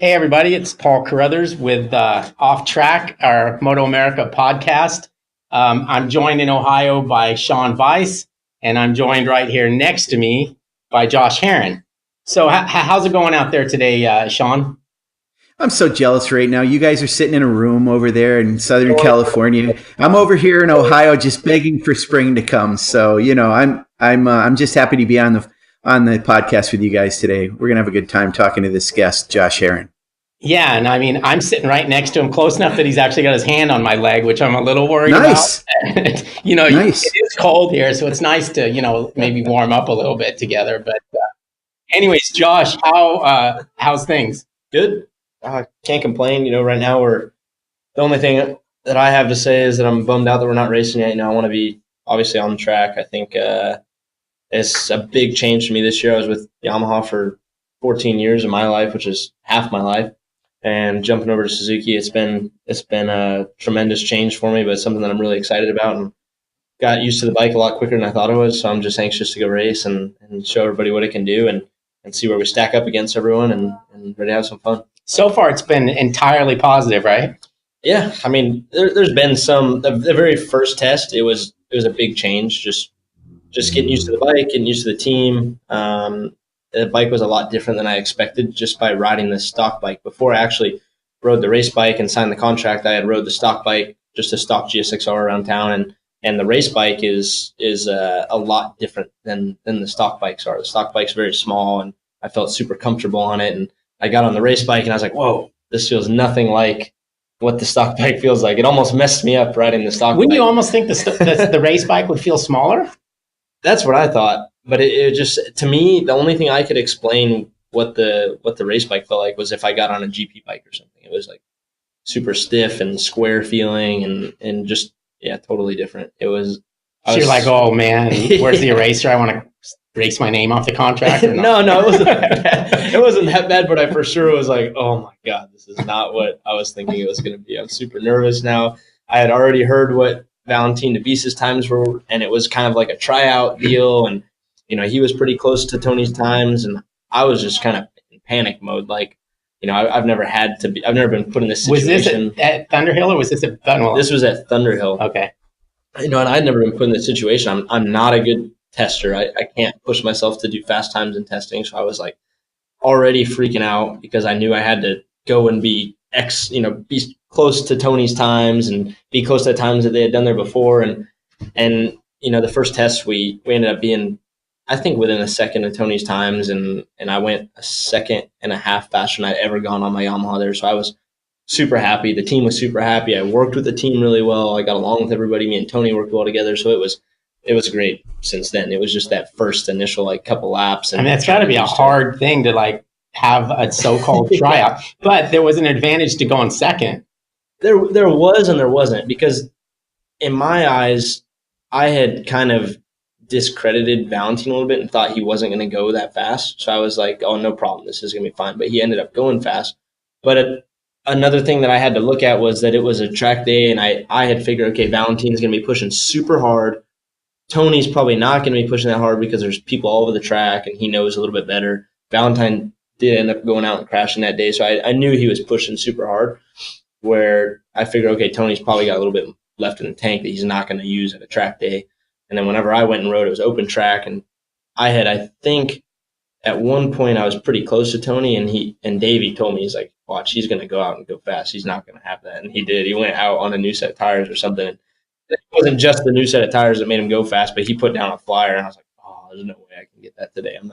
Hey, everybody, it's Paul Carruthers with Off Track, our Moto America podcast. I'm joined in Ohio by Sean Weiss, and I'm joined right here next to me by Josh Herrin. So how's it going out there today, Sean? I'm so jealous right now. You guys are sitting in a room over there in Southern California. I'm over here in Ohio, just begging for spring to come. So I'm just happy to be on the podcast with you guys today. We're gonna have a good time talking to this guest, Josh Herrin. Yeah, and I mean, I'm sitting right next to him, close enough that he's actually got his hand on my leg, which I'm a little worried about. Nice. It is cold here, so it's nice to, maybe warm up a little bit together. But anyways, Josh, how's things? Good. Can't complain. Right now the only thing that I have to say is that I'm bummed out that we're not racing yet. I want to be obviously on the track. I think it's a big change for me this year. I was with Yamaha for 14 years of my life, which is half my life. And jumping over to Suzuki, it's been a tremendous change for me, but it's something that I'm really excited about and got used to the bike a lot quicker than I thought I was. So I'm just anxious to go race and show everybody what it can do and see where we stack up against everyone and ready to have some fun. So far, it's been entirely positive, right? Yeah. I mean, there's been the very first test, it was a big change, just getting used to the bike, getting used to the team. The bike was a lot different than I expected just by riding the stock bike. Before I actually rode the race bike and signed the contract, I had rode the stock bike, just a stock GSXR around town. And the race bike is a lot different than the stock bikes are. The stock bike's very small, and I felt super comfortable on it. And I got on the race bike, and I was like, whoa, this feels nothing like what the stock bike feels like. It almost messed me up riding the stock bike. Wouldn't you almost think the race bike would feel smaller? That's what I thought. But it just, to me, the only thing I could explain what the race bike felt like was if I got on a GP bike or something. It was like super stiff and square feeling and just, yeah, totally different. So you're like, oh man, where's the eraser? I want to erase my name off the contract. Or no, it wasn't that bad. It wasn't that bad, but I for sure was like, oh my God, this is not what I was thinking it was going to be. I'm super nervous now. I had already heard what Valentin Nabisa's times were, and it was kind of like a tryout deal, and he was pretty close to Tony's times, and I was just kind of in panic mode. Like, I've never been put in this situation. Was this at Thunderhill or was this at Thunderhill? This was at Thunderhill. Okay. And I'd never been put in this situation. I'm not a good tester. I can't push myself to do fast times in testing. So I was like already freaking out because I knew I had to go and be be close to Tony's times and be close to the times that they had done there before. And the first test we ended up being, I think, within a second of Tony's times, and I went a second and a half faster than I'd ever gone on my Yamaha there. So I was super happy. The team was super happy. I worked with the team really well. I got along with everybody. Me and Tony worked well together. So it was great since then. It was just that first initial couple laps. And that's got to be a hard thing to have a so-called tryout. But there was an advantage to going second. There was and there wasn't, because in my eyes, I had kind of discredited Valentin a little bit and thought he wasn't going to go that fast. So I was like, oh, no problem. This is going to be fine. But he ended up going fast. But another thing that I had to look at was that it was a track day, and I had figured, okay, Valentin's going to be pushing super hard. Tony's probably not going to be pushing that hard because there's people all over the track, and he knows a little bit better. Valentin did end up going out and crashing that day, so I knew he was pushing super hard, where I figured, okay, Tony's probably got a little bit left in the tank that he's not going to use at a track day. And then whenever I went and rode, it was open track, and I think at one point I was pretty close to Tony, and Davey told me, he's like, watch, he's going to go out and go fast. He's not going to have that. And he did. He went out on a new set of tires or something. And it wasn't just the new set of tires that made him go fast, but he put down a flyer, and I was like, oh, there's no way I can get that today. I'm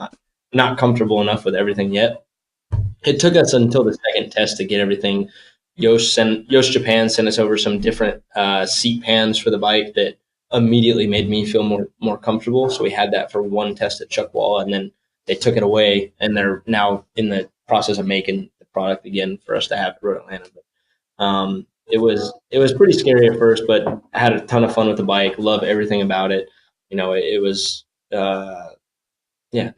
not comfortable enough with everything yet. It took us until the second test to get everything. Yosh Japan sent us over some different seat pans for the bike that immediately made me feel more comfortable. So we had that for one test at Chuckwall, and then they took it away, and they're now in the process of making the product again for us to have at Road Atlanta. But it was pretty scary at first, but I had a ton of fun with the bike. Love everything about it. It was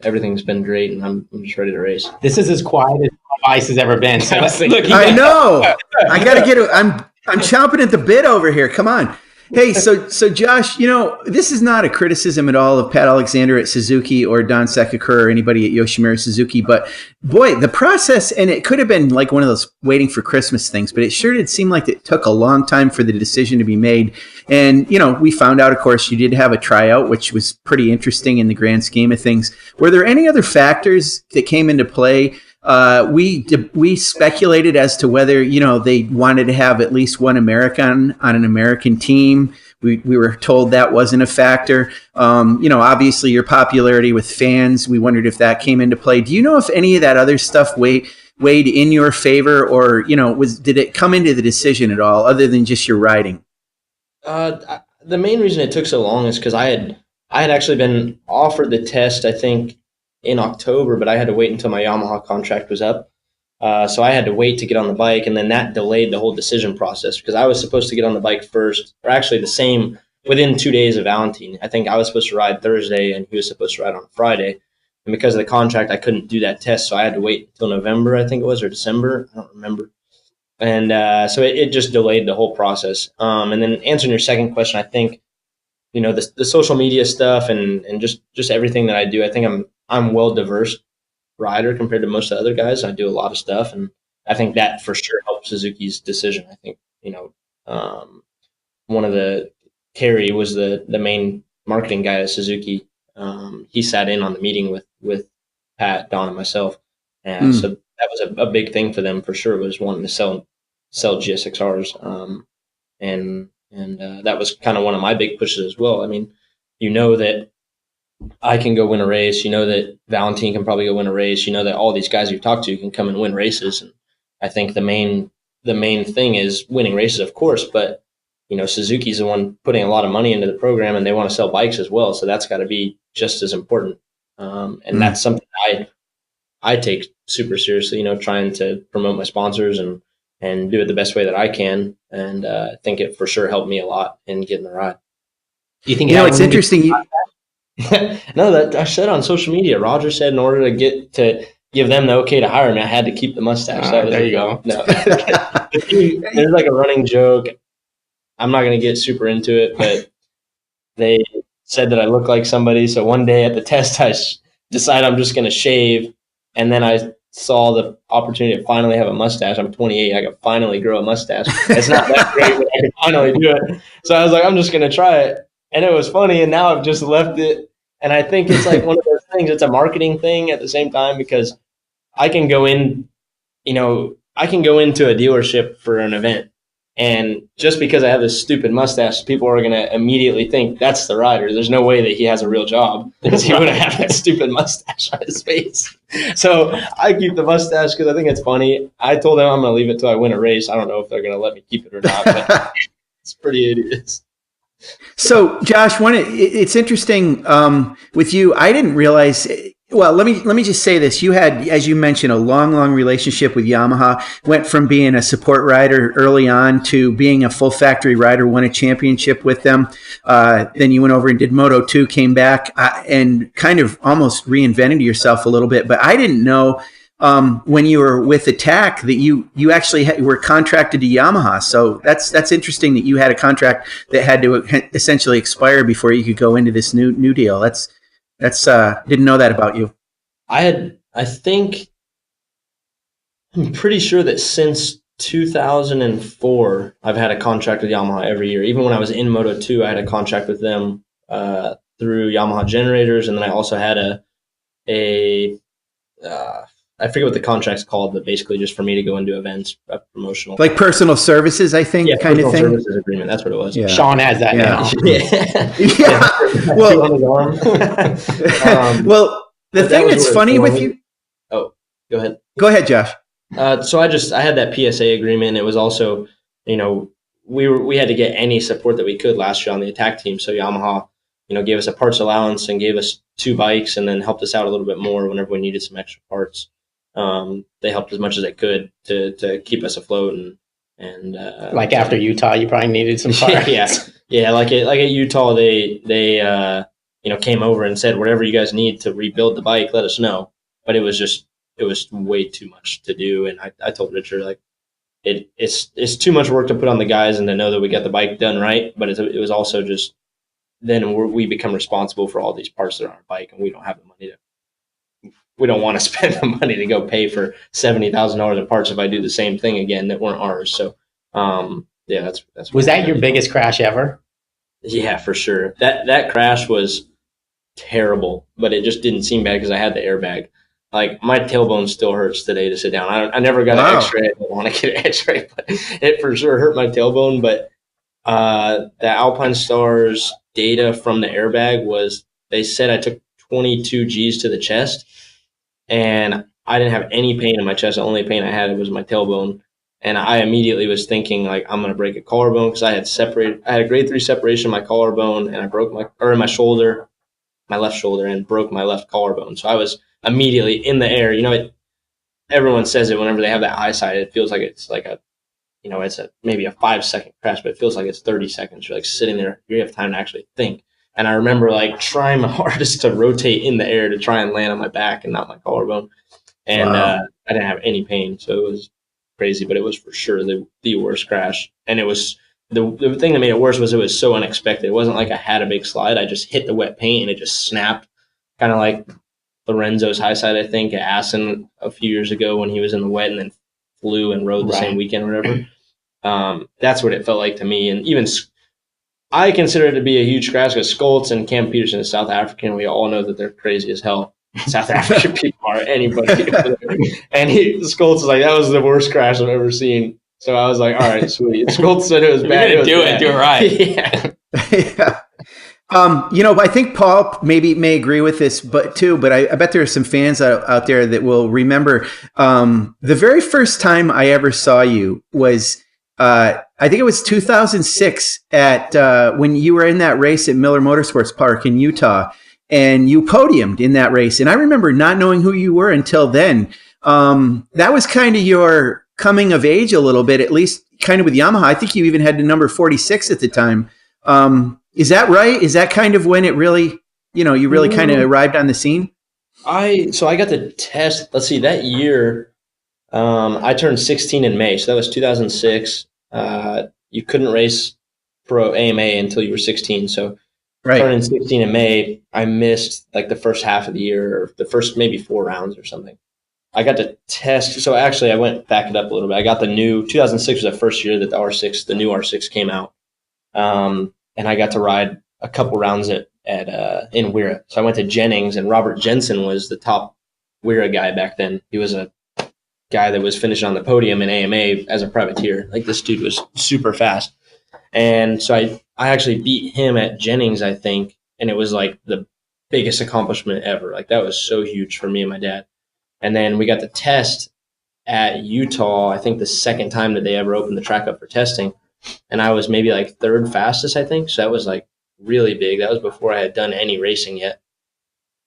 everything's been great, and I'm just ready to race. This is as quiet as my Weiss has ever been. So look, I know. I gotta get. I'm chomping at the bit over here. Come on. Hey, so Josh, this is not a criticism at all of Pat Alexander at Suzuki or Don Sekakura or anybody at Yoshimura Suzuki, but boy, the process, and it could have been like one of those waiting for Christmas things, but it sure did seem like it took a long time for the decision to be made. And, we found out, of course, you did have a tryout, which was pretty interesting in the grand scheme of things. Were there any other factors that came into play? We speculated as to whether, they wanted to have at least one American on an American team. We were told that wasn't a factor. Obviously your popularity with fans, we wondered if that came into play. Do you know if any of that other stuff weighed in your favor, or, did it come into the decision at all other than just your riding? The main reason it took so long is because I had actually been offered the test, I think, in October, but I had to wait until my Yamaha contract was up. So I had to wait to get on the bike, and then that delayed the whole decision process because I was supposed to get on the bike first, or actually the same within 2 days of Valentine. I think I was supposed to ride Thursday, and he was supposed to ride on Friday. And because of the contract, I couldn't do that test, so I had to wait until November, I think it was, or December. I don't remember. And so it just delayed the whole process. And then answering your second question, I think, the social media stuff and just everything that I do, I think I'm well diverse rider compared to most of the other guys. I do a lot of stuff, and I think that for sure helped Suzuki's decision. I think, one of Terry was the main marketing guy at Suzuki. He sat in on the meeting with Pat, Don, and myself. And so that was a big thing for them for sure, was wanting to sell GSXRs. And that was kind of one of my big pushes as well. I mean, that I can go win a race. That Valentine can probably go win a race. That all these guys you've talked to can come and win races. And I think the main thing is winning races, of course, but Suzuki's the one putting a lot of money into the program, and they want to sell bikes as well. So that's got to be just as important. And that's something I take super seriously, trying to promote my sponsors and do it the best way that I can. And I think it for sure helped me a lot in getting the ride. Do you think it's interesting? No, that I said on social media, Roger said in order to give them the okay to hire me, I had to keep the mustache. There you go. No. There's like a running joke. I'm not going to get super into it, but they said that I look like somebody. So one day at the test, I decided I'm just going to shave. And then I saw the opportunity to finally have a mustache. I'm 28. I could finally grow a mustache. It's not that great, but I could finally do it. So I was like, I'm just going to try it. And it was funny. And now I've just left it. And I think it's like one of those things. It's a marketing thing at the same time, because I can go into a dealership for an event. And just because I have this stupid mustache, people are going to immediately think that's the rider. There's no way that he has a real job because he wouldn't have that stupid mustache on his face. So I keep the mustache because I think it's funny. I told them I'm going to leave it till I win a race. I don't know if they're going to let me keep it or not, but it's pretty idiots. So, Josh, it's interesting with you. I didn't realize. Well, let me just say this. You had, as you mentioned, a long relationship with Yamaha. Went from being a support rider early on to being a full factory rider, won a championship with them. Then you went over and did Moto2, came back and kind of almost reinvented yourself a little bit. But I didn't know when you were with Attack that you actually were contracted to Yamaha. So that's interesting that you had a contract that had to essentially expire before you could go into this new deal. That's didn't know that about you. I'm pretty sure that since 2004, I've had a contract with Yamaha every year. Even when I was in Moto2, I had a contract with them through Yamaha Generators, and then I also had I forget what the contract's called, but basically just for me to go and do events, promotional. Like personal services, I think, kind of thing. Services agreement, that's what it was. Yeah. Sean has that now. Yeah. Well, the thing that's funny with you. Oh, go ahead. Go ahead, Josh. So I had that PSA agreement. It was also, we had to get any support that we could last year on the Attack team. So Yamaha, gave us a parts allowance and gave us 2 bikes, and then helped us out a little bit more whenever we needed some extra parts. They helped as much as they could to keep us afloat, and like after Utah, you probably needed some parts. yeah. Like at Utah, they came over and said, whatever you guys need to rebuild the bike, let us know. But it was way too much to do, and I told Richard, like, it's too much work to put on the guys and to know that we got the bike done right. But it was also just then we become responsible for all these parts that are on our bike, and we don't have the money we don't want to spend the money to go pay for $70,000 in parts if I do the same thing again that weren't ours. So, yeah, that's. Was that your biggest crash ever? Yeah, for sure. That crash was terrible, but it just didn't seem bad because I had the airbag. Like my tailbone still hurts today to sit down. I never got an X-ray. I don't want to get an X-ray, but it for sure hurt my tailbone. But the Alpine Stars data from the airbag was they said I took 22 G's to the chest, and I didn't have any pain in my chest. The only pain I had was my tailbone. And I immediately was thinking, like, I'm going to break a collarbone because I had a grade 3 separation in my collarbone, and I broke my shoulder, my left shoulder, and broke my left collarbone. So I was immediately in the air. Everyone says it whenever they have that eyesight. It feels like it's like it's maybe a 5-second crash, but it feels like it's 30 seconds. You're like sitting there. You have time to actually think. And I remember like trying my hardest to rotate in the air to try and land on my back and not my collarbone. And I didn't have any pain. So it was crazy, but it was for sure the worst crash. And it was the thing that made it worse was it was so unexpected. It wasn't like I had a big slide. I just hit the wet paint and it just snapped, kind of like Lorenzo's high side, I think, at Assen a few years ago when he was in the wet and then flew and rode the same weekend or whatever. That's what it felt like to me. And even I consider it to be a huge crash because Scholz and Cam Peterson is South African. We all know that they're crazy as hell. South African people are anybody. And Scholz was like, that was the worst crash I've ever seen. So I was like, all right, sweet. Scholz said it was bad. Do it right. Yeah. Yeah. I think Paul may agree with this, but I bet there are some fans out there that will remember the very first time I ever saw you was I think it was 2006 at when you were in that race at Miller Motorsports Park in Utah, and you podiumed in that race. And I remember not knowing who you were until then. That was kind of your coming of age a little bit, at least kind of with Yamaha. I think you even had the number 46 at the time. Is that right? Is that kind of when it really, you really kind of arrived on the scene? So I got to test, let's see, that year, I turned 16 in May. So that was 2006. You couldn't race pro AMA until you were 16. So turning 16 in May, I missed like the first half of the year, or the first maybe 4 rounds or something. I got to test. So actually I went back it up a little bit. I got the new 2006 was the first year that the new R6 came out. And I got to ride a couple rounds in Wira. So I went to Jennings, and Robert Jensen was the top Wira guy back then. He was a guy that was finishing on the podium in AMA as a privateer. Like, this dude was super fast. And so I actually beat him at Jennings, I think, and it was like the biggest accomplishment ever. Like, that was so huge for me and my dad. And then we got to test at Utah, I think the second time that they ever opened the track up for testing. And I was maybe like 3rd fastest, I think. So that was like really big. That was before I had done any racing yet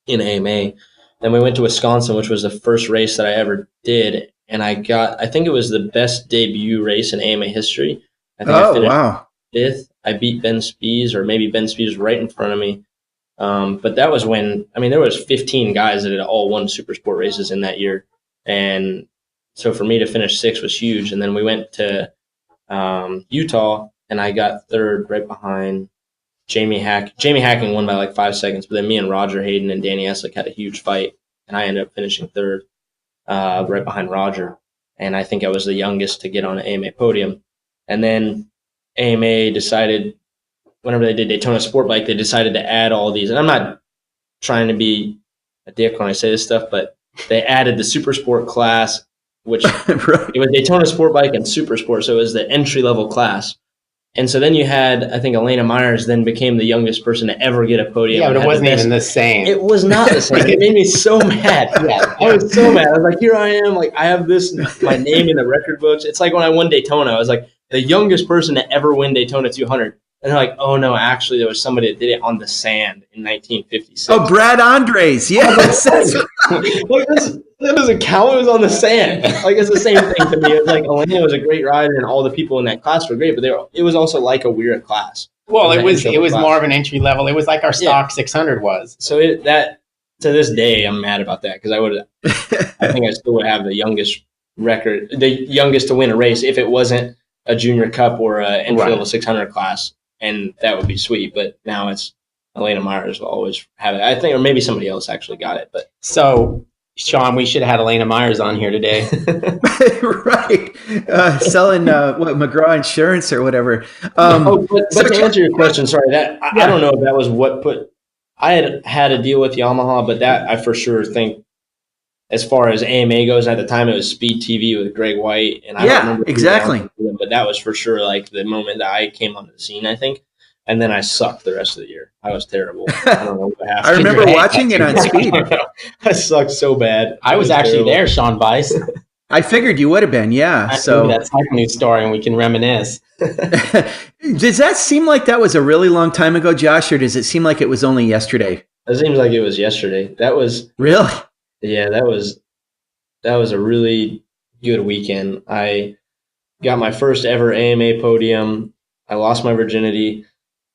in AMA. Then we went to Wisconsin, which was the first race that I ever did. And I think it was the best debut race in AMA history. I think I finished 5th. I beat Ben Spies, or maybe Ben Spies was right in front of me. But that was when, there was 15 guys that had all won super sport races in that year. And so for me to finish 6th was huge. And then we went to Utah, and I got 3rd right behind Jamie Hack. Jamie Hacking won by like 5 seconds, but then me and Roger Hayden and Danny Eslick had a huge fight, and I ended up finishing 3rd right behind Roger. And I think I was the youngest to get on an AMA podium. And then AMA decided, whenever they did Daytona Sport Bike, they decided to add all these. And I'm not trying to be a dick when I say this stuff, but they added the Super Sport class, which it was Daytona Sport Bike and Super Sport, so it was the entry-level class. And so then you had, I think, Elena Myers then became the youngest person to ever get a podium. Yeah, but it wasn't even the same. It was not the same. It made me so mad. Yeah, I was so mad. I was like, here I am. Like, I have this, my name in the record books. It's like when I won Daytona. I was like, the youngest person to ever win Daytona 200. And they're like, oh, no, actually, there was somebody that did it on the sand in 1956. Oh, Brad Andres. Yes. Like, that doesn't count. It was on the sand. Like, it's the same thing to me. It was like, Elena was a great rider, and all the people in that class were great, but it was also like a weird class. Well, it was more of an entry level. It was like our stock 600 was. So to this day, I'm mad about that, because I think I still would have the youngest record, the youngest to win a race if it wasn't a junior cup or a entry level 600 class, and that would be sweet. But now it's Elena Myers will always have it, I think, or maybe somebody else actually got it. But so, Sean, we should have had Elena Myers on here today. Right. Selling McGraw Insurance or whatever. But to answer your question, sorry, I don't know if that was what put. I had a deal with Yamaha, but that I for sure think, as far as AMA goes, at the time it was Speed TV with Greg White, and I don't remember exactly. Them, but that was for sure like the moment that I came onto the scene, I think. And then I sucked the rest of the year. I was terrible. I don't know what happened. I remember watching it on Speed. I sucked so bad. I was actually terrible. There, Sean Weiss. I figured you would have been, yeah. So that's a new story, and we can reminisce. Does that seem like that was a really long time ago, Josh, or does it seem like it was only yesterday? It seems like it was yesterday. That was really, yeah. That was a really good weekend. I got my first ever AMA podium. I lost my virginity.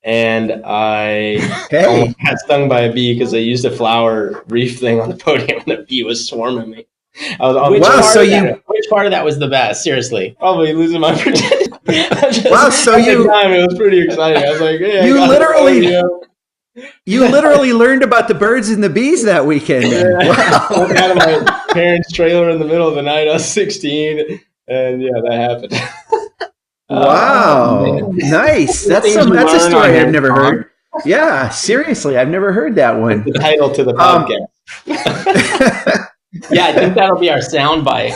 And I got stung by a bee because I used a flower wreath thing on the podium, and the bee was swarming me. Which part of that was the best? Seriously, probably losing my virginity. Wow! So it was pretty exciting. I was like, hey, you literally learned about the birds and the bees that weekend. Yeah. Wow. I went out of my parents' trailer in the middle of the night. I was 16, and yeah, that happened. Wow. Nice. That's a story I've never heard. Yeah, seriously, I've never heard that one. The title to the podcast. Yeah, I think that'll be our soundbite.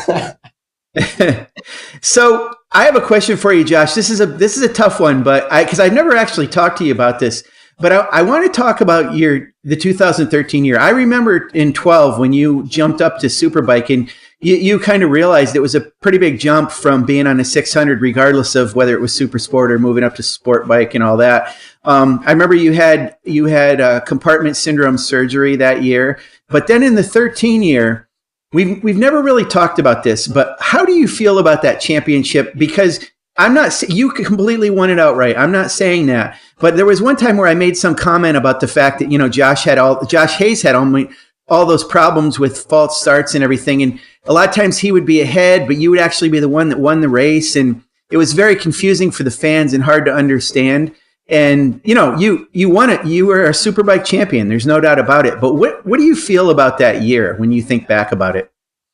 So I have a question for you, Josh. This is a tough one, but because I've never actually talked to you about this, but I want to talk about the 2013 year. I remember in 12 when you jumped up to Superbike, and you kind of realized it was a pretty big jump from being on a 600, regardless of whether it was super sport or moving up to sport bike and all that. I remember you had compartment syndrome surgery that year, but then in the 13 year, we've never really talked about this, but how do you feel about that championship? Because you completely won it outright. I'm not saying that, but there was one time where I made some comment about the fact that, Josh Hayes had all those problems with false starts and everything. And a lot of times he would be ahead, but you would actually be the one that won the race. And it was very confusing for the fans and hard to understand. And, you won it. You were a Superbike champion. There's no doubt about it. But what do you feel about that year when you think back about it?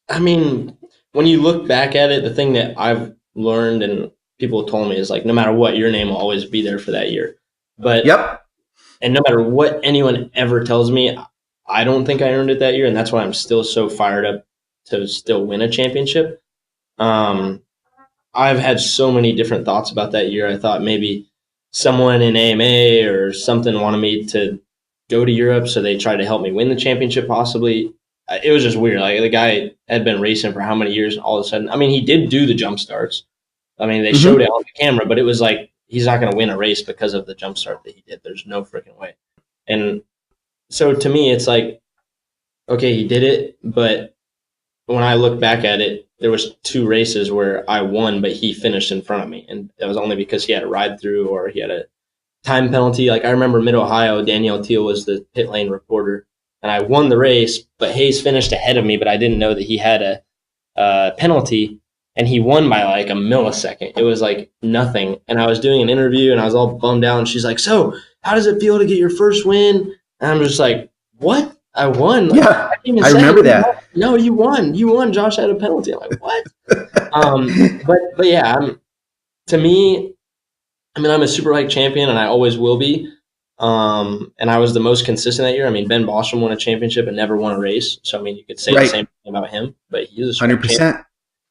I mean, when you look back at it, the thing that I've learned and people told me is like, no matter what, your name will always be there for that year. But and no matter what anyone ever tells me, I don't think I earned it that year, and that's why I'm still so fired up to still win a championship. I've had so many different thoughts about that year. I thought maybe someone in AMA or something wanted me to go to Europe, so they tried to help me win the championship possibly. It was just weird. Like, the guy had been racing for how many years, and all of a sudden, I mean, he did do the jump starts. I mean, they showed it on the camera, but it was like, he's not going to win a race because of the jump start that he did. There's no freaking way. And so to me, it's like, okay, he did it, but when I look back at it, there was 2 races where I won, but he finished in front of me, and that was only because he had a ride through or he had a time penalty. Like, I remember Mid-Ohio, Danielle Teal was the pit lane reporter, and I won the race, but Hayes finished ahead of me, but I didn't know that he had a penalty, and he won by like a millisecond. It was like nothing, and I was doing an interview, and I was all bummed out, and she's like, so how does it feel to get your first win? And I'm just like, what? I won. Like, yeah, I remember that. No, you won. You won. Josh had a penalty. I'm like, what? But yeah, to me, I mean, I'm a Superbike champion, and I always will be. And I was the most consistent that year. I mean, Ben Bostrom won a championship and never won a race. So, I mean, you could say the same thing about him, but he was 100%.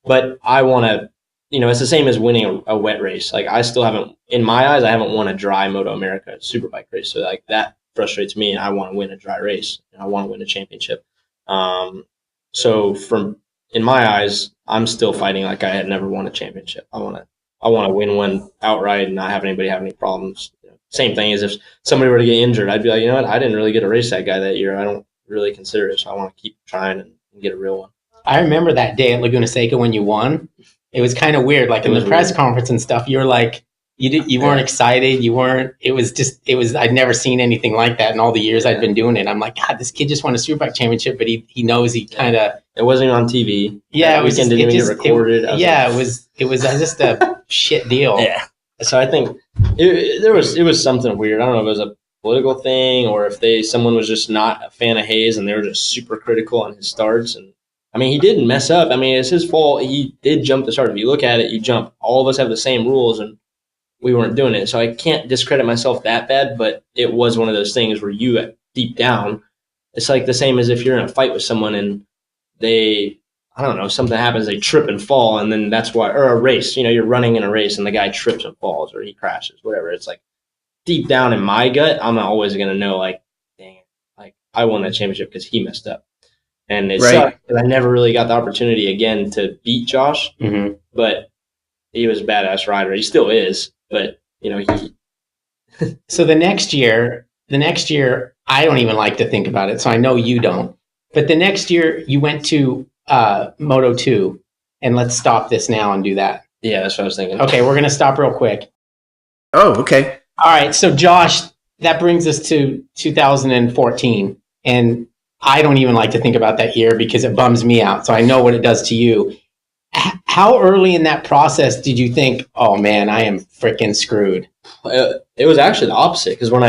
But I want to, it's the same as winning a wet race. Like, I still haven't, in my eyes, I haven't won a dry Moto America Superbike race. So, like, that frustrates me, and I want to win a dry race, and I want to win a championship. So in my eyes, I'm still fighting like I had never won a championship. I want to win one outright and not have anybody have any problems. Same thing as if somebody were to get injured, I'd be like, you know what, I didn't really get to race that guy that year. I don't really consider it, so I want to keep trying and get a real one. I remember that day at Laguna Seca when you won. It was kind of weird. Like, in the press conference and stuff, you were like, you weren't excited. I'd never seen anything like that in all the years I'd been doing it. I'm like, God, this kid just won a Superbike championship, but he knows he kind of It wasn't even on TV. Yeah, that weekend didn't even get recorded. It was just a shit deal. Yeah. So I think it was something weird. I don't know if it was a political thing or if someone was just not a fan of Hayes and they were just super critical on his starts. And I mean, he didn't mess up. I mean, it's his fault. He did jump the start. If you look at it, you jump. All of us have the same rules, and we weren't doing it. So I can't discredit myself that bad, but it was one of those things where you, deep down, it's like the same as if you're in a fight with someone and they, I don't know, something happens, they trip and fall, and then that's why, or a race, you're running in a race and the guy trips and falls or he crashes, whatever. It's like deep down in my gut, I'm always going to know, like, dang it, like I won that championship because he messed up. And it sucked because I never really got the opportunity again to beat Josh, but he was a badass rider. He still is, but So the next year, I don't even like to think about it, so I know you don't. But the next year, you went to Moto 2, and let's stop this now and do that. Yeah, that's what I was thinking. Okay, we're going to stop real quick. Oh, okay. All right, so Josh, that brings us to 2014, and I don't even like to think about that year because it bums me out, so I know what it does to you. How early in that process did you think, oh, man, I am freaking screwed? It was actually the opposite because when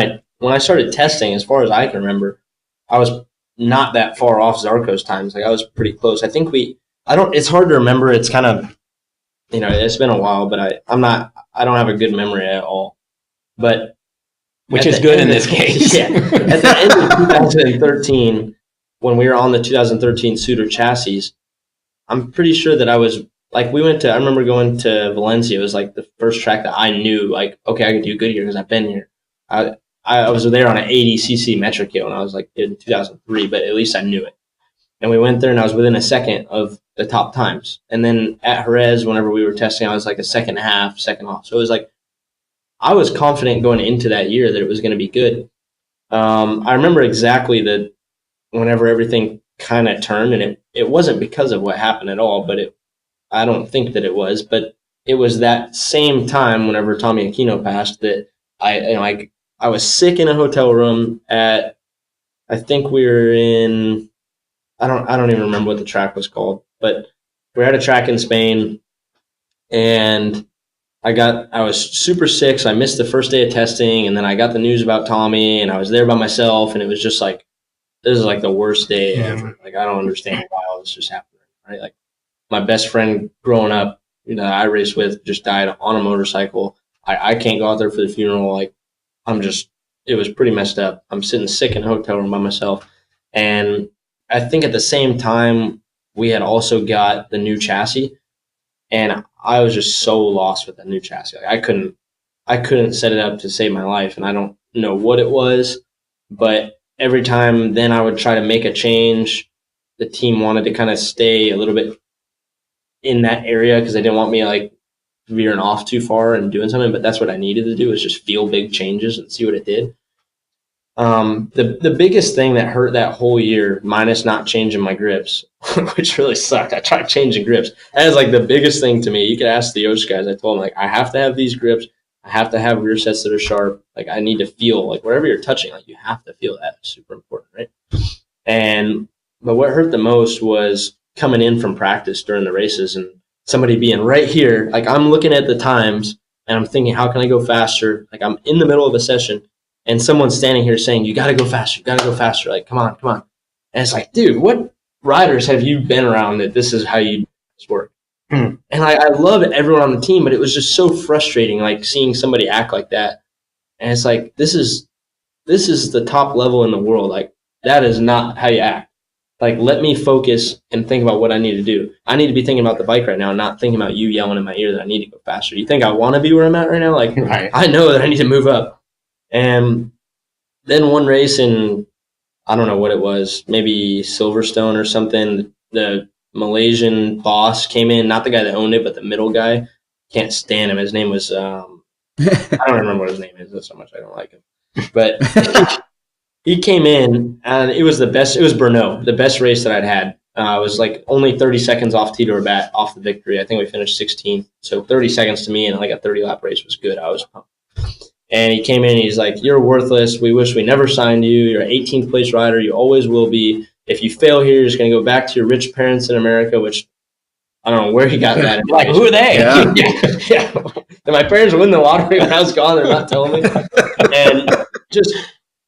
I started testing, as far as I can remember, I was not that far off Zarco's times. Like I was pretty close. I think it's hard to remember. It's kind of, it's been a while, but I don't have a good memory at all. But which is good in this case. Yeah. At the end of 2013, when we were on the 2013 Suter chassis, I'm pretty sure that I was like, I remember going to Valencia. It was like the first track that I knew, like, okay, I can do good here because I've been here. I was there on an 80cc metric kit when I was like in 2003, but at least I knew it. And we went there and I was within a second of the top times. And then at Jerez, whenever we were testing, I was like a second off. So it was like, I was confident going into that year that it was going to be good. I remember exactly that whenever everything kind of turned, and it wasn't because of what happened at all, but I don't think that it was, but it was that same time whenever Tommy Aquino passed that I was sick in a hotel room I think we were in, I don't even remember what the track was called, but we had a track in Spain and I was super sick. So I missed the first day of testing and then I got the news about Tommy and I was there by myself and it was just like, this is like the worst day ever. Like, I don't understand why all this just happened, right? Like my best friend growing up, I raced with just died on a motorcycle. I can't go out there for the funeral. Like, it was pretty messed up. I'm sitting sick in a hotel room by myself. And I think at the same time, we had also got the new chassis. And I was just so lost with that new chassis. Like, I couldn't set it up to save my life. And I don't know what it was. But every time then I would try to make a change. The team wanted to kind of stay a little bit in that area because they didn't want me like veering off too far and doing something, but that's what I needed to do is just feel big changes and see what it did. The biggest thing that hurt that whole year, minus not changing my grips, which really sucked. I tried changing grips. That is like the biggest thing to me. You could ask the Yosh guys. I told them like, I have to have these grips. I have to have rear sets that are sharp. Like I need to feel like wherever you're touching, like you have to feel that. It's super important, right? But what hurt the most was coming in from practice during the races and somebody being right here. Like I'm looking at the times and I'm thinking, how can I go faster? Like I'm in the middle of a session and someone's standing here saying, you got to go faster. You got to go faster. Like, come on. And it's like, dude, what riders have you been around that this is how you do this work? And I love everyone on the team, but it was just so frustrating, like seeing somebody act like that. And it's like, this is the top level in the world. Like that is not how you act. Like, let me focus and think about what I need to do. I need to be thinking about the bike right now, not thinking about you yelling in my ear that I need to go faster. You think I want to be where I'm at right now? Like, right. I know that I need to move up. And then one race in, I don't know what it was, maybe Silverstone or something, the Malaysian boss came in, not the guy that owned it, but the middle guy. Can't stand him. His name was, I don't remember what his name is. That's how much I don't like him. But he came in, and it was the best. It was Brno, the best race that I'd had. It was like only 30 seconds off Tito Rabat, off the victory. I think we finished 16th. So 30 seconds to me in like a 30-lap race was good. I was pumped. And he came in, and he's like, you're worthless. We wish we never signed you. You're an 18th place rider. You always will be. if you fail here, you're just going to go back to your rich parents in America, which I don't know where he got that. Like, who are they? Yeah. Yeah. And my parents win the lottery when I was gone. They're not telling me. And just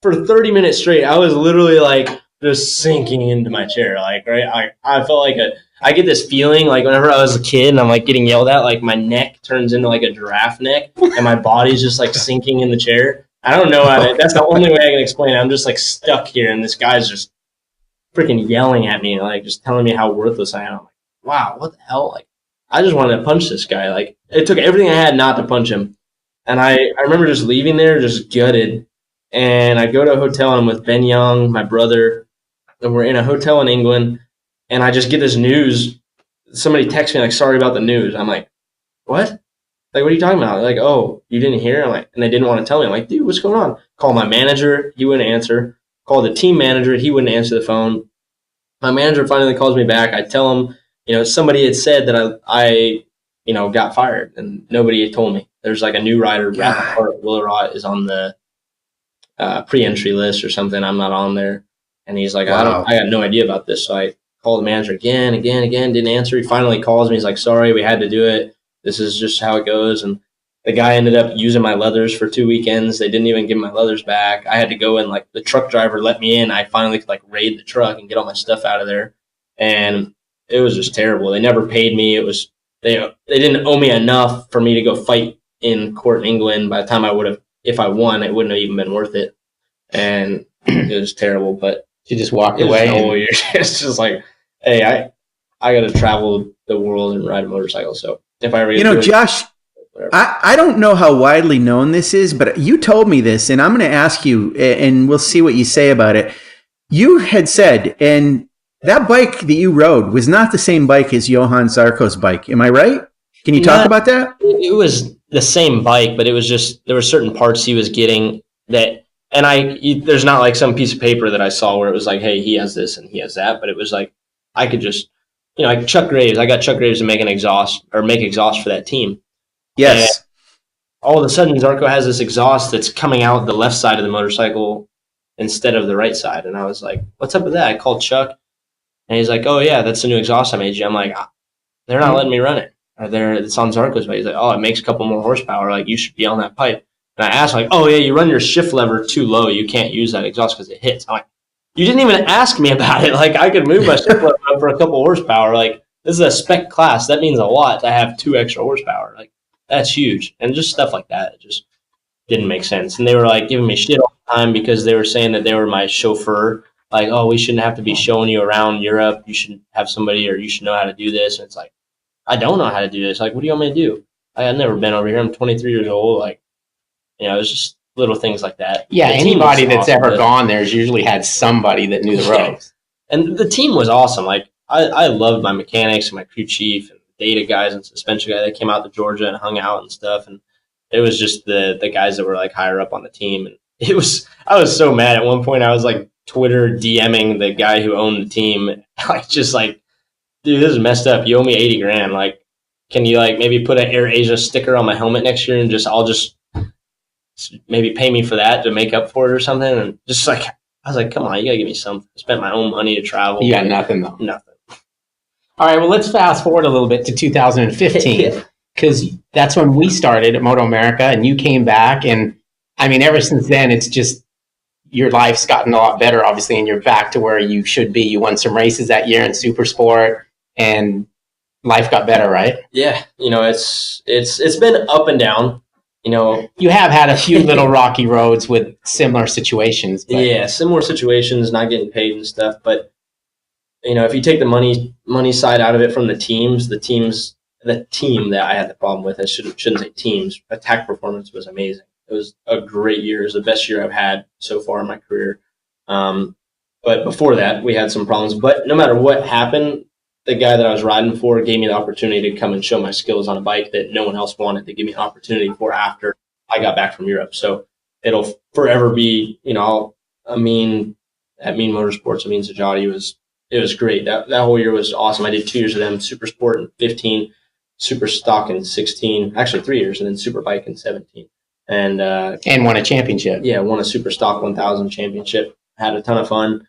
for 30 minutes straight, I was literally like just sinking into my chair. Like, right. I felt like I get this feeling like whenever I was a kid and I'm like getting yelled at, like my neck turns into like a giraffe neck and my body's just like sinking in the chair. I don't know how to, that's the only way I can explain it. I'm just like stuck here and this guy's just freaking yelling at me, like just telling me how worthless I am. I'm like, wow, what the hell? Like, I just wanted to punch this guy. Like, it took everything I had not to punch him. And I remember just leaving there, just gutted. And I go to a hotel and I'm with Ben Young, my brother, and we're in a hotel in England. And I just get this news. Somebody texts me like, sorry about the news. I'm like, what? Like, what are you talking about? They're like, oh, you didn't hear? I'm like, and they didn't want to tell me. I'm like, dude, what's going on? Call my manager. He wouldn't answer. Call the team manager. He wouldn't answer the phone. My manager finally calls me back. I tell him, somebody had said that I got fired and nobody had told me. There's like a new rider, Rappaport Willerot is on the pre-entry list or something. I'm not on there. And he's like, wow. I got no idea about this. So I called the manager again, didn't answer. He finally calls me. He's like, sorry, we had to do it. This is just how it goes. And the guy ended up using my leathers for 2 weekends. They didn't even give my leathers back. I had to go in, like the truck driver let me in. I finally could like raid the truck and get all my stuff out of there. And it was just terrible. They never paid me. It was they didn't owe me enough for me to go fight in court in England. By the time I would have, if I won, it wouldn't have even been worth it. And it was terrible. But you just walked away. It's just like, hey, I got to travel the world and ride a motorcycle. So if I ever Josh, I don't know how widely known this is, but you told me this, and I'm going to ask you, and we'll see what you say about it. You had said, and that bike that you rode was not the same bike as Johan Zarco's bike. Am I right? Can you talk about that? It was the same bike, but it was just there were certain parts he was getting that, and there's not like some piece of paper that I saw where it was like, hey, he has this and he has that, but it was like I could just, like Chuck Graves. I got Chuck Graves to make exhaust for that team. Yes. And all of a sudden, Zarco has this exhaust that's coming out the left side of the motorcycle instead of the right side. And I was like, what's up with that? I called Chuck, and he's like, oh, yeah, that's the new exhaust I made you. I'm like, they're not letting me run it. It's on Zarco's bike. He's like, oh, it makes a couple more horsepower. Like, you should be on that pipe. And I asked, like, oh, yeah, you run your shift lever too low. You can't use that exhaust because it hits. I'm like, you didn't even ask me about it. Like, I could move my shift lever up for a couple horsepower. Like, this is a spec class. That means a lot to have 2 extra horsepower. Like, that's huge. And just stuff like that. It just didn't make sense. And they were like giving me shit all the time because they were saying that they were my chauffeur. Like, oh, we shouldn't have to be showing you around Europe. You should have somebody, or you should know how to do this. And it's like, I don't know how to do this. Like, what do you want me to do? I've never been over here. I'm 23 years old. Like, it was just little things like that. Yeah, anybody that's ever gone there's usually had somebody that knew the ropes. And the team was awesome. Like, I loved my mechanics and my crew chief and data guys and suspension guy. They came out to Georgia and hung out and stuff. And it was just the guys that were like higher up on the team. And I was so mad at one point. I was like Twitter DMing the guy who owned the team. Like, just like, dude, this is messed up. You owe me $80,000. Like, can you like maybe put an Air Asia sticker on my helmet next year and I'll just maybe pay me for that to make up for it or something? And just like, I was like, come on, you gotta give me something. I spent my own money to travel. You got nothing though. Nothing. All right, well, let's fast forward a little bit to 2015 because that's when we started at Moto America and you came back. And I mean, ever since then, it's just your life's gotten a lot better, obviously, and you're back to where you should be. You won some races that year in Super Sport and life got better, right? Yeah, it's been up and down. You have had a few little rocky roads with similar situations. But. Yeah, similar situations, not getting paid and stuff, but. If you take the money side out of it from the team that I had the problem with, I shouldn't say teams. Attack performance was amazing. It was a great year. It was the best year I've had so far in my career. But before that, we had some problems. But no matter what happened, the guy that I was riding for gave me the opportunity to come and show my skills on a bike that no one else wanted to give me an opportunity for after I got back from Europe. So it'll forever be, at Mean Motorsports, Sajati it was great. That whole year was awesome. I did 2 years of them, Super Sport in 15, Super Stock in 16, actually 3 years, and then Super Bike in 17. And won a championship. Yeah, won a Super Stock 1000 championship. Had a ton of fun.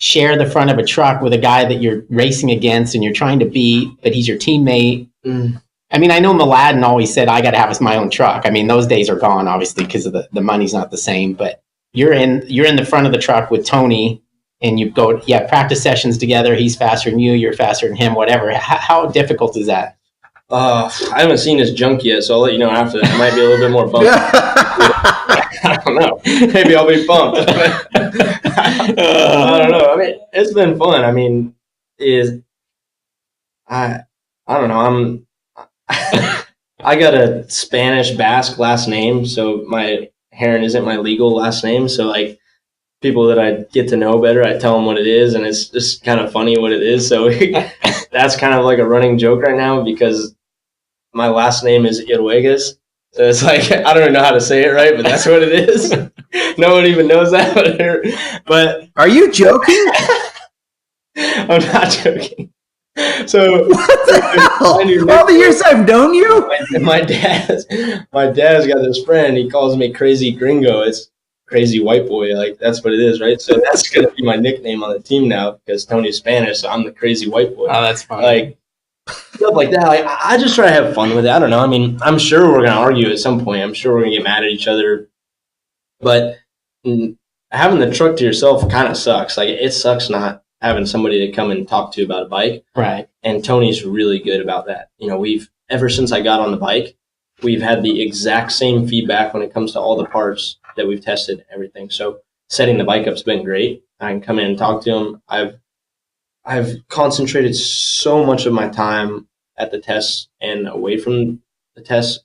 share the front of a truck with a guy that you're racing against and you're trying to beat, but he's your teammate. I mean, I know Mladen always said, I got to have my own truck. I mean, those days are gone, obviously, because of the money's not the same. But you're in the front of the truck with Tony, and you have practice sessions together. He's faster than you. You're faster than him, whatever. How difficult is that? I haven't seen his junk yet, so I'll let you know after that. It might be a little bit more bumpy. I don't know. Maybe I'll be bumped. I don't know. I mean, it's been fun. I mean, I don't know. I got a Spanish Basque last name, so my Herrin isn't my legal last name. So like people that I get to know better, I tell them what it is, and it's just kind of funny what it is. So that's kind of like a running joke right now because my last name is Iruegas. So it's like, I don't know how to say it right, but that's what it is. No one even knows that. But are you joking? I'm not joking. So what the hell? All the years I've known you? My dad's got this friend. He calls me Crazy Gringo. It's Crazy White Boy. Like, that's what it is, right? So that's going to be my nickname on the team now because Tony's Spanish, so I'm the Crazy White Boy. Oh, that's funny. Like, stuff like that. Like, I just try to have fun with it. I don't know. I mean, I'm sure we're going to argue at some point. I'm sure we're going to get mad at each other. But having the truck to yourself kind of sucks. Like, it sucks not having somebody to come and talk to about a bike. Right. And Tony's really good about that. You know, ever since I got on the bike, we've had the exact same feedback when it comes to all the parts that we've tested and everything. So setting the bike up's been great. I can come in and talk to him. I've concentrated so much of my time at the tests and away from the tests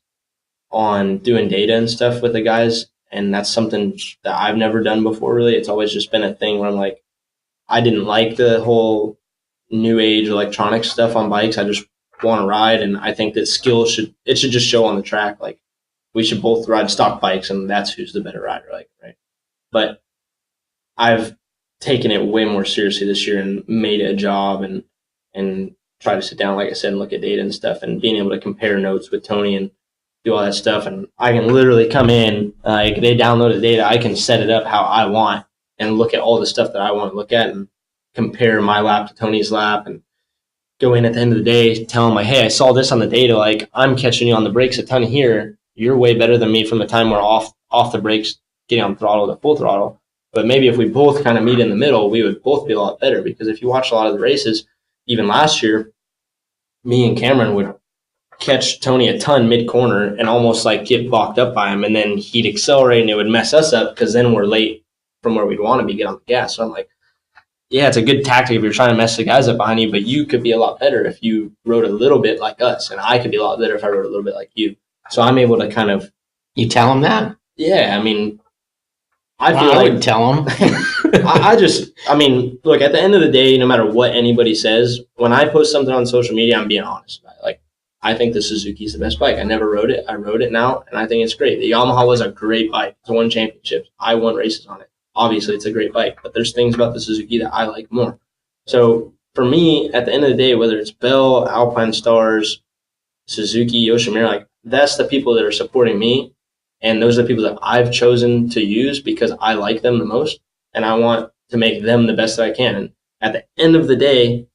on doing data and stuff with the guys. And that's something that I've never done before, really. It's always just been a thing where I'm like, I didn't like the whole new age electronic stuff on bikes. I just want to ride. And I think that skill should just show on the track. Like, we should both ride stock bikes and that's who's the better rider. Like, right. But I've taken it way more seriously this year and made it a job and try to sit down, like I said, and look at data and stuff and being able to compare notes with Tony and do all that stuff. And I can literally come in, like they download the data. I can set it up how I want and look at all the stuff that I want to look at and compare my lap to Tony's lap and go in at the end of the day, tell him like, hey, I saw this on the data. Like, I'm catching you on the brakes a ton here. You're way better than me from the time we're off the brakes, getting on throttle to full throttle. But maybe if we both kind of meet in the middle, we would both be a lot better. Because if you watch a lot of the races, even last year, me and Cameron would catch Tony a ton mid-corner and almost like get balked up by him. And then he'd accelerate and it would mess us up because then we're late from where we'd want to be, get on the gas. So I'm like, yeah, it's a good tactic if you're trying to mess the guys up behind you, but you could be a lot better if you rode a little bit like us. And I could be a lot better if I rode a little bit like you. So I'm able to kind of... You tell them that? Yeah, I mean... I would tell them. I mean, look, at the end of the day, no matter what anybody says, when I post something on social media, I'm being honest about it. Like, I think the Suzuki's the best bike. I never rode it. I rode it now, and I think it's great. The Yamaha was a great bike. It's won championships. I won races on it. Obviously, it's a great bike, but there's things about the Suzuki that I like more. So for me, at the end of the day, whether it's Bell, Alpine Stars, Suzuki, Yoshimura, like, that's the people that are supporting me. And those are the people that I've chosen to use because I like them the most. And I want to make them the best that I can. And at the end of the day,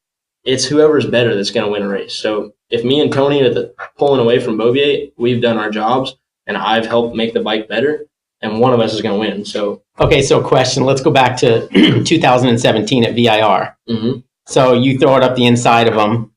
it's whoever's better that's going to win a race. So if me and Tony are pulling away from Bovier, we've done our jobs and I've helped make the bike better. And one of us is going to win. So okay, so question. Let's go back to 2017 at VIR. Mm-hmm. So you throw it up the inside of them.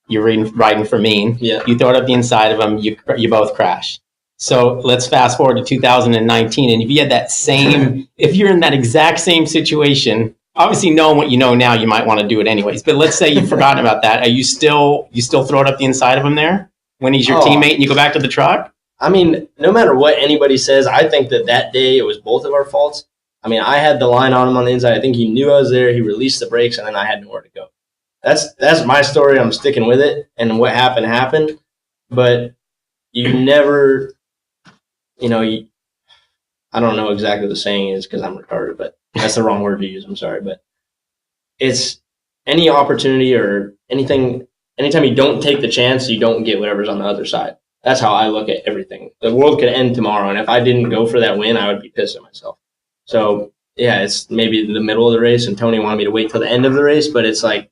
You're riding for mean. Yeah. You throw it up the inside of them. You both crash. So let's fast forward to 2019. And if you had that same, if you're in that exact same situation, obviously knowing what you know now, you might want to do it anyways. But let's say you've forgotten about that. Are you still throw it up the inside of him there when he's your teammate and you go back to the truck? I mean, no matter what anybody says, I think that day it was both of our faults. I mean, I had the line on him on the inside. I think he knew I was there. He released the brakes, and then I had nowhere to go. That's my story. I'm sticking with it. And what happened. But you never... I don't know exactly what the saying is because I'm retarded, but that's the wrong word to use. I'm sorry. But it's any opportunity or anything, anytime you don't take the chance, you don't get whatever's on the other side. That's how I look at everything. The world could end tomorrow, and if I didn't go for that win, I would be pissed at myself. So yeah, it's maybe the middle of the race, and Tony wanted me to wait till the end of the race, but it's like,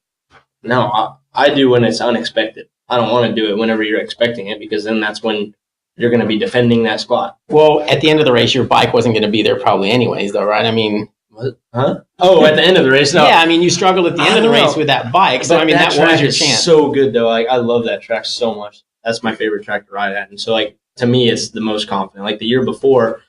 no, I do when it's unexpected. I don't want to do it whenever you're expecting it, because then that's when you're going to be defending that spot. Well, at the end of the race, your bike wasn't going to be there probably anyways, though, right? I mean, what? Huh? Oh, at the end of the race? No. Yeah, I mean, you struggled at the end of the race with that bike, so I mean, that was your chance. So good though. Like, I love that track so much. That's my favorite track to ride at, and so like to me, it's the most confident. Like the year before,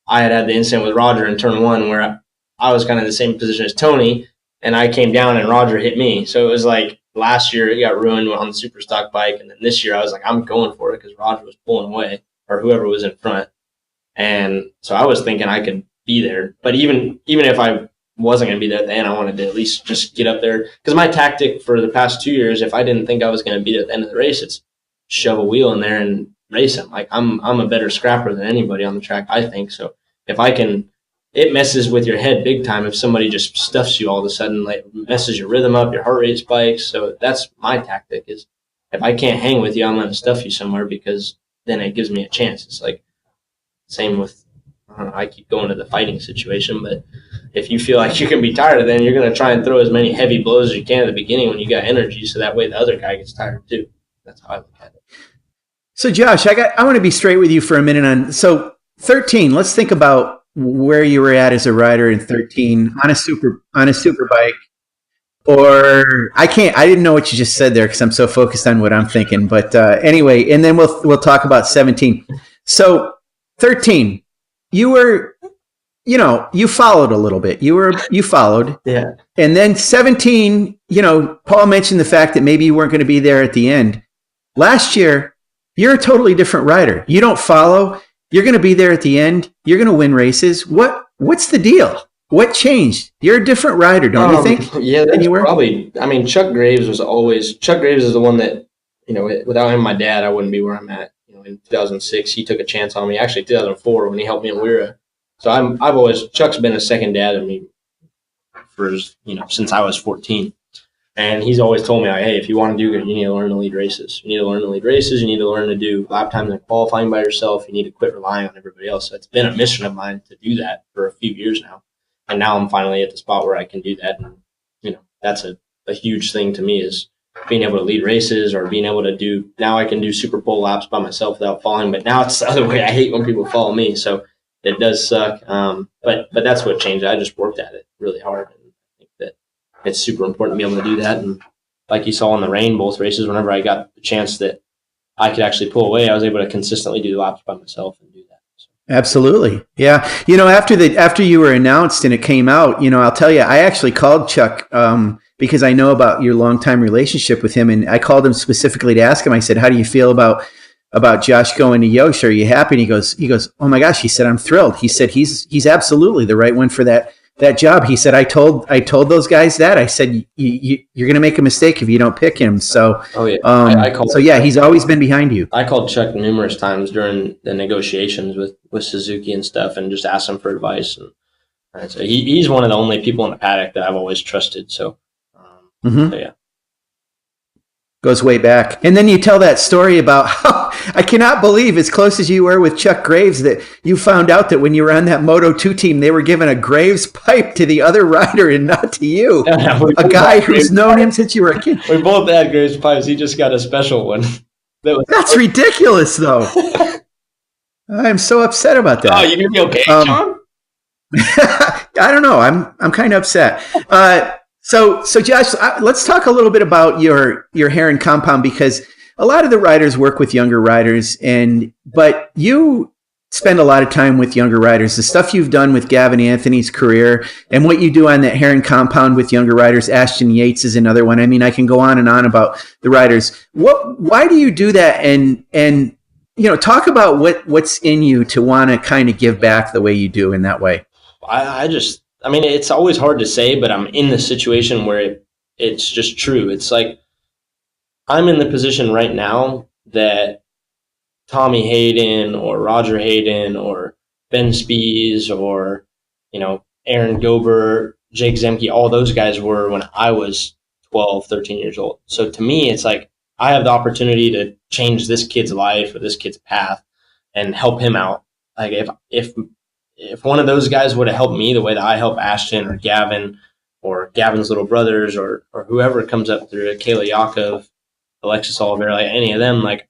I had the incident with Roger in turn 1 where I was kind of in the same position as Tony, and I came down and Roger hit me. So it was like last year it got ruined on the super stock bike, and then this year I was like, I'm going for it because Roger was pulling away, or whoever was in front. And so I was thinking I could be there. But even if I wasn't going to be there at the end, I wanted to at least just get up there. Because my tactic for the past 2 years, if I didn't think I was going to be there at the end of the race, it's shove a wheel in there and race him. Like I'm a better scrapper than anybody on the track, I think. So if I can, it messes with your head big time if somebody just stuffs you all of a sudden, like messes your rhythm up, your heart rate spikes. So that's my tactic, is if I can't hang with you, I'm going to stuff you somewhere, because then it gives me a chance. It's like same with, I don't know, I keep going to the fighting situation, but if you feel like you can be tired, then you're going to try and throw as many heavy blows as you can at the beginning when you got energy, so that way the other guy gets tired too. That's how I look at it. So Josh, I want to be straight with you for a minute on, so 13, let's think about where you were at as a rider in 13 on a super bike. Or I didn't know what you just said there because I'm so focused on what I'm thinking. But anyway, and then we'll talk about 17. So 13, you were, you followed a little bit. You followed. Yeah. And then 17, Paul mentioned the fact that maybe you weren't going to be there at the end. Last year, you're a totally different rider. You don't follow. You're going to be there at the end. You're going to win races. What's the deal? What changed? You're a different rider, don't you think? Yeah, that's probably. I mean, Chuck Graves is the one that, without him, my dad, I wouldn't be where I'm at. In 2006, he took a chance on me. Actually, 2004 when he helped me in Weira. So Chuck's been a second dad to me for since I was 14. And he's always told me, like, hey, if you want to do good, you need to learn to lead races. You need to learn to lead races. You need to learn to do lap times and qualifying by yourself. You need to quit relying on everybody else. So it's been a mission of mine to do that for a few years now. And now I'm finally at the spot where I can do that. And, that's a huge thing to me, is being able to lead races, or being able to now I can do super pole laps by myself without falling. But now it's the other way. I hate when people follow me. So it does suck. But that's what changed. I just worked at it really hard. And I think that it's super important to be able to do that. And like you saw in the rain, both races, whenever I got the chance that I could actually pull away, I was able to consistently do laps by myself and do that. So. Absolutely. Yeah. After you were announced and it came out, I'll tell you, I actually called Chuck because I know about your longtime relationship with him. And I called him specifically to ask him, I said, how do you feel about Josh going to Yosh? Are you happy? And he goes, oh my gosh. He said, I'm thrilled. He said, he's absolutely the right one for that job. He said, I told those guys that. I said, you're going to make a mistake if you don't pick him. So, he's always been behind you. I called Chuck numerous times during the negotiations with Suzuki and stuff, and just asked him for advice. And so he's one of the only people in the paddock that I've always trusted. So, yeah. Goes way back. And then you tell that story about how I cannot believe, as close as you were with Chuck Graves, that you found out that when you were on that Moto2 team, they were giving a Graves pipe to the other rider and not to you. Yeah, a guy who's known him since you were a kid. We both had Graves pipes. He just got a special one. That's ridiculous, though. I'm so upset about that. Oh, you gonna be okay, John? I don't know. I'm kind of upset. So Josh, let's talk a little bit about your Herrin compound, because a lot of the riders work with younger riders, but you spend a lot of time with younger riders. The stuff you've done with Gavin Anthony's career and what you do on that Herrin compound with younger riders. Ashton Yates is another one. I mean, I can go on and on about the riders. Why do you do that? And talk about what's in you to want to kind of give back the way you do in that way. I mean, it's always hard to say, but I'm in the situation where it's just true. It's like I'm in the position right now that Tommy Hayden or Roger Hayden or Ben Spies or, Aaron Gobert, Jake Zemke, all those guys were when I was 12, 13 years old. So to me, it's like I have the opportunity to change this kid's life or this kid's path and help him out. Like if if one of those guys would have helped me the way that I help Ashton or Gavin or Gavin's little brothers or whoever comes up through it, Kayla Yakov, Alexis Oliver, like any of them, like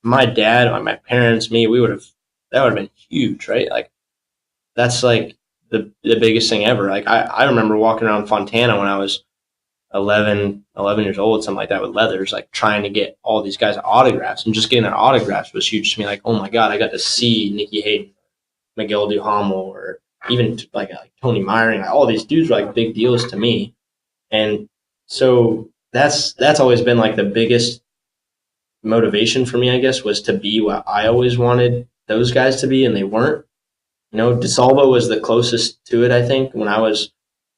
my dad, my parents, me, that would have been huge, right? Like that's like the biggest thing ever. Like I remember walking around Fontana when I was 11 years old, something like that, with leathers, like trying to get all these guys autographs, and just getting their autographs was huge to me. Like, oh my God, I got to see Nikki Hayden, Miguel Duhamel, or even like Tony Myring. All these dudes were like big deals to me. And so that's always been like the biggest motivation for me, I guess, was to be what I always wanted those guys to be, and they weren't. DeSalvo was the closest to it, I think. When I was,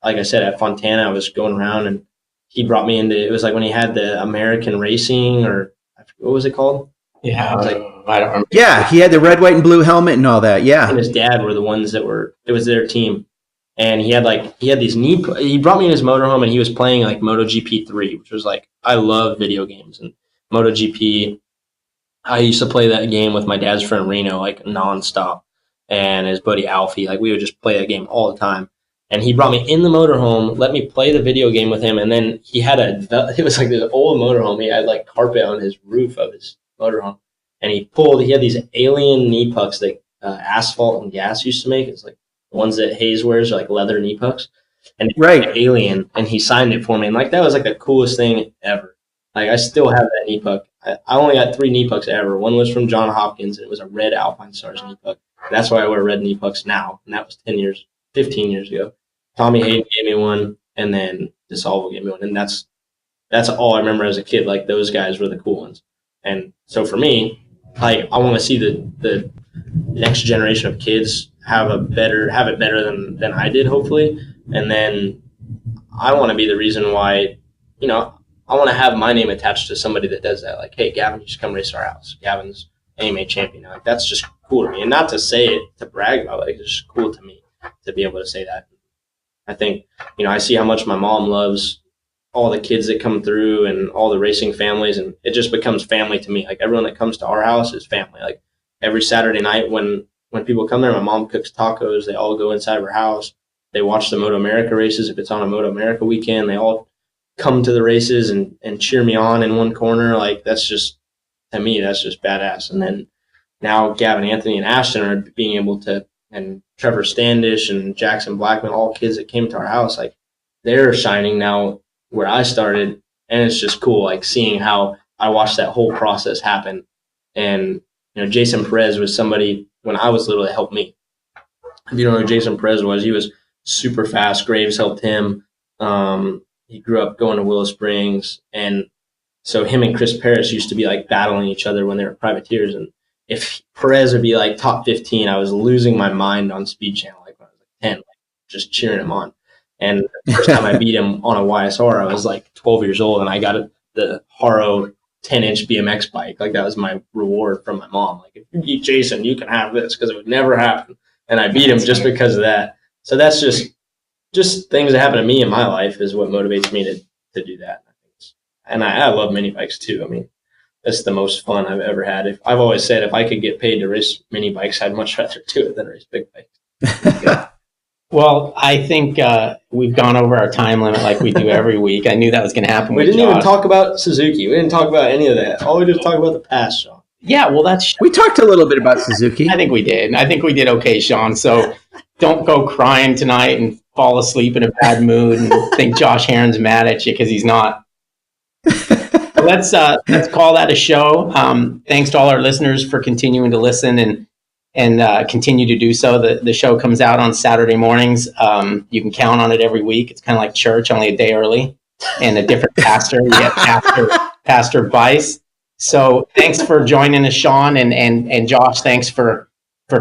like I said, at Fontana, I was going around, and he brought me into, it was like when he had the American Racing, or what was it called? Yeah, I was like, I don't remember. Yeah, he had the red, white, and blue helmet and all that. Yeah, and his dad were the ones that were, it was their team. And he had these he brought me in his motorhome, and he was playing like MotoGP 3, which was like, I love video games and MotoGP. I used to play that game with my dad's friend Reno, like nonstop, and his buddy Alfie. Like we would just play that game all the time. And he brought me in the motorhome, let me play the video game with him, and then he had it was like this old motorhome. He had like carpet on his roof of his motorhome, and he had these alien knee pucks that Asphalt and Gas used to make. It's like the ones that Hayes wears are like leather knee pucks, and right, alien, and he signed it for me, and like that was like the coolest thing ever. Like I still have that knee puck. I only got 3 knee pucks ever. One was from John Hopkins, and it was a red Alpine Stars knee puck. And that's why I wear red knee pucks now, and that was 15 years ago. Tommy Hayden gave me one, and then DeSalvo gave me one, and that's all I remember as a kid. Like those guys were the cool ones, and so for me, like I want to see the next generation of kids have it better than I did, hopefully, and then I want to be the reason why, I want to have my name attached to somebody that does that. Like, hey, Gavin, you should come race our house. Gavin's AMA champion. Like that's just cool to me, and not to say it to brag about. Like it's just cool to me to be able to say that. I think, I see how much my mom loves all the kids that come through and all the racing families, and it just becomes family to me. Like everyone that comes to our house is family. Like every Saturday night when people come there, my mom cooks tacos. They all go inside of her house. They watch the Moto America races. If it's on a Moto America weekend, they all come to the races and cheer me on in one corner. Like that's just, to me, that's just badass. And then now Gavin, Anthony, and Ashton are being able to, and Trevor Standish and Jackson Blackman, all kids that came to our house, like they're shining now where I started. And it's just cool, like seeing how I watched that whole process happen. And, Jason Perez was somebody when I was little that helped me. If you don't know who Jason Perez was, he was super fast. Graves helped him. He grew up going to Willow Springs. And so him and Chris Parrish used to be like battling each other when they were privateers. And if Perez would be like top 15, I was losing my mind on Speed Channel, like when I was like 10, like just cheering him on. And the first time I beat him on a YSR, I was like 12 years old, and I got the Haro 10-inch BMX bike. Like that was my reward from my mom. Like if you beat Jason, you can have this, because it would never happen. And I beat him just because of that. So that's just things that happen to me in my life is what motivates me to do that. And I love mini bikes too. I mean, that's the most fun I've ever had. I've always said if I could get paid to race mini bikes, I'd much rather do it than race big bikes. Well, I think we've gone over our time limit like we do every week. I knew that was going to happen. We didn't even talk about Suzuki. We didn't talk about any of that. All we just talked about the past, Sean. Yeah, well, we talked a little bit about Suzuki. I think we did. I think we did okay, Sean. So don't go crying tonight and fall asleep in a bad mood and think Josh Herrin's mad at you, because he's not. Let's call that a show. Thanks to all our listeners for continuing to listen and continue to do so. The show comes out on Saturday mornings. You can count on it every week. It's kind of like church, only a day early, and a different pastor. You get Pastor Vice. So thanks for joining us, Sean, and Josh. Thanks for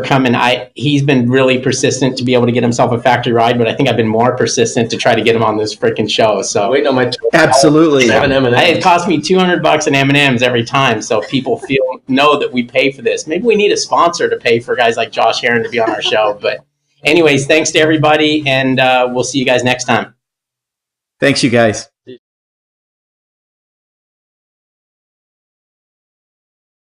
coming. He's been really persistent to be able to get himself a factory ride, but I think I've been more persistent to try to get him on this freaking show. So waiting on my absolutely. It cost me $200 in M&Ms every time, so people know that we pay for this. Maybe we need a sponsor to pay for guys like Josh Herrin to be on our show. But anyways, thanks to everybody, and we'll see you guys next time. Thanks, you guys.